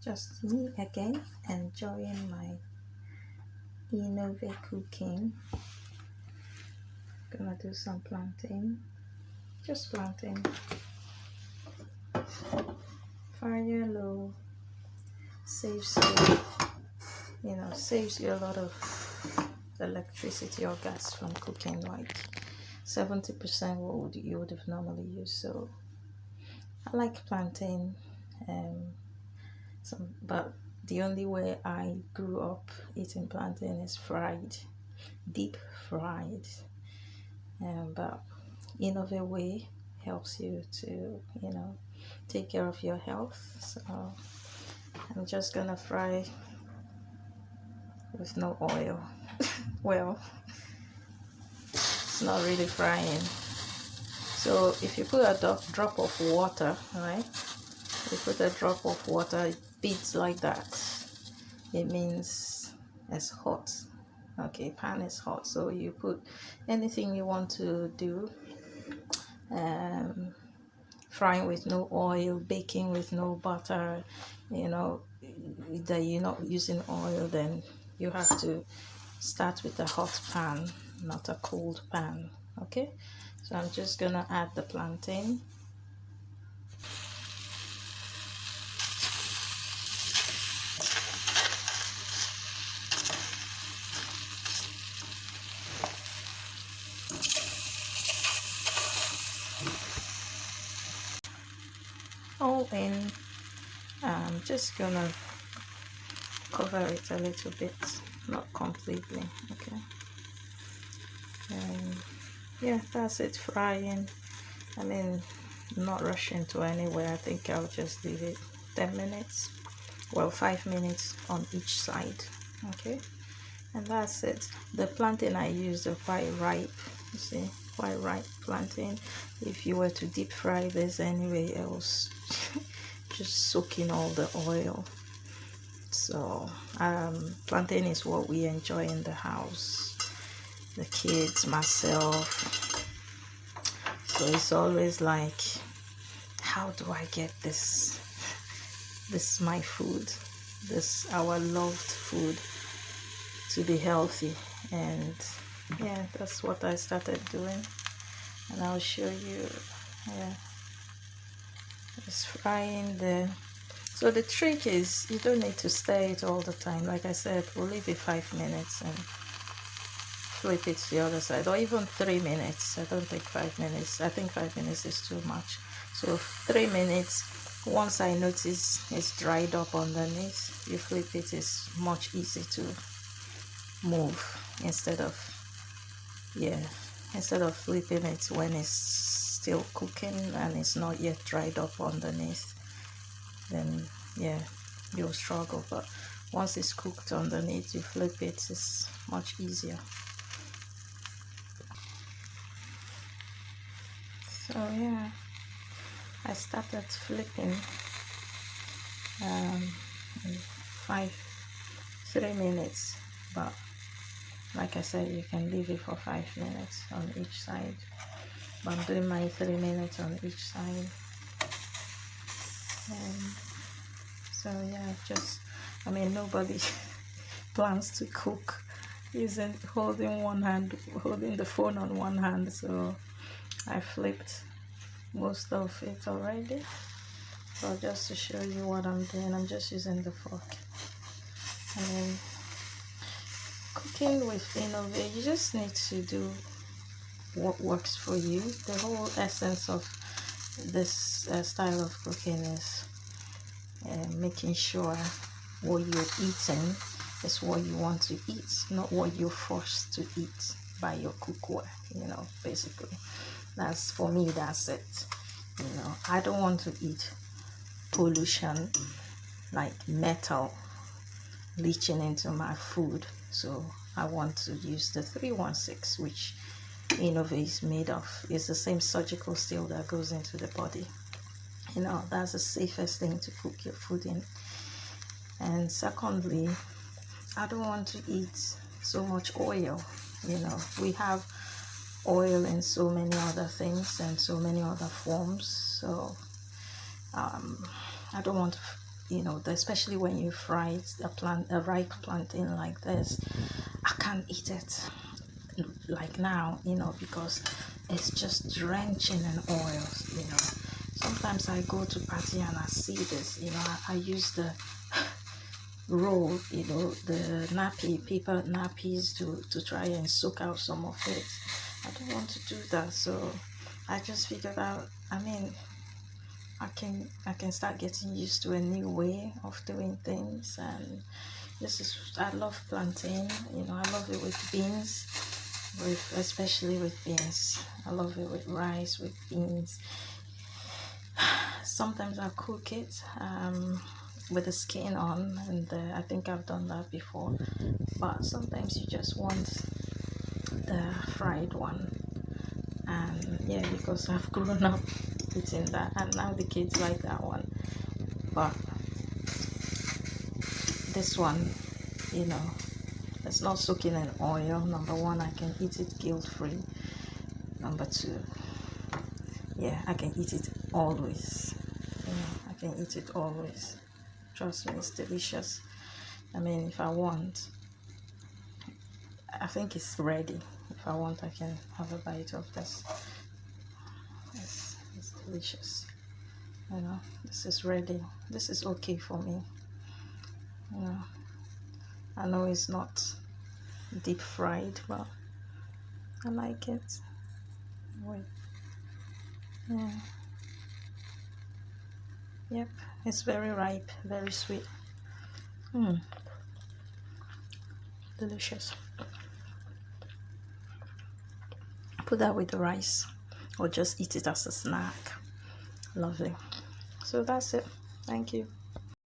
Just me again, enjoying my Innove cooking. Gonna do some plantain, just plantain. Fire low saves you a lot of electricity or gas from cooking, like 70% what you would have normally used. So I like plantain, but the only way I grew up eating plantain is fried, deep fried. But Innove way helps you to take care of your health. So I'm just gonna fry with no oil. Well, it's not really frying. So if you put a drop of water, right? You put a drop of water, it beats like that. It means it's hot. Okay, pan is hot. So you put anything you want to do. Frying with no oil, baking with no butter, that you're not using oil, then you have to start with a hot pan, not a cold pan. Okay, so I'm just gonna add the plantain. All in. I'm just gonna cover it a little bit, not completely. Okay, and yeah, that's it, frying. I mean, not rushing to anywhere. I think I'll just leave it 10 minutes, well, 5 minutes on each side. Okay, and that's it. The plantain I used are quite ripe, you see, quite ripe plantain. If you were to deep fry this anyway else, just soaking all the oil. So plantain is what we enjoy in the house, the kids, myself. So it's always like, how do I get this my food, this our loved food, to be healthy? And yeah, that's what I started doing, and I'll show you. Yeah, it's frying there. So the trick is you don't need to stir it all the time. Like I said, we'll leave it 5 minutes and flip it to the other side, or even 3 minutes. I don't think 5 minutes. I think 5 minutes is too much. So 3 minutes. Once I notice it's dried up underneath, you flip it. It's much easier to move instead of flipping it when it's still cooking and it's not yet dried up underneath. Then yeah, you'll struggle. But once it's cooked underneath, you flip it. It's much easier. So yeah, I started flipping in 3 minutes, but like I said, you can leave it for 5 minutes on each side. But I'm doing my 3 minutes on each side. And so yeah, nobody plans to cook using holding the phone on one hand. So I flipped most of it already. So just to show you what I'm doing, I'm just using the fork. And cooking with Innove, you just need to do what works for you. The whole essence of this style of cooking is making sure what you're eating is what you want to eat, not what you're forced to eat by your cookware. Basically, that's for me. That's it. I don't want to eat pollution like metal leaching into my food. So I want to use the 316, which Innove is made of. It's the same surgical steel that goes into the body. That's the safest thing to cook your food in. And secondly, I don't want to eat so much oil. We have oil in so many other things and so many other forms. So I don't want you know, especially when you fry a ripe plantain like this, I can't eat it like now, you know, because it's just drenching in oil, you know. Sometimes I go to party and I see this, you know, I use the roll, you know, the paper nappies to try and soak out some of it. I don't want to do that, so I just figured out, I mean, I can start getting used to a new way of doing things. And I love plantain, you know, I love it with beans, especially with beans. I love it with rice, with beans. Sometimes I cook it with the skin on, and I think I've done that before. But sometimes you just want the fried one, and yeah, because I've grown up eating that, and now the kids like that one. But this one, you know, it's not soaking in oil. Number one, I can eat it guilt free. Number two, yeah, I can eat it always. You know, I can eat it always. Trust me, it's delicious. I mean, if I want, I think it's ready. If I want, I can have a bite of this. It's delicious. You know, this is ready. This is okay for me. You know, I know it's not deep fried, but I like it. Wait. Yeah. Yep. It's very ripe, very sweet. Delicious. Put that with the rice, or just eat it as a snack. Lovely. So that's it. Thank you.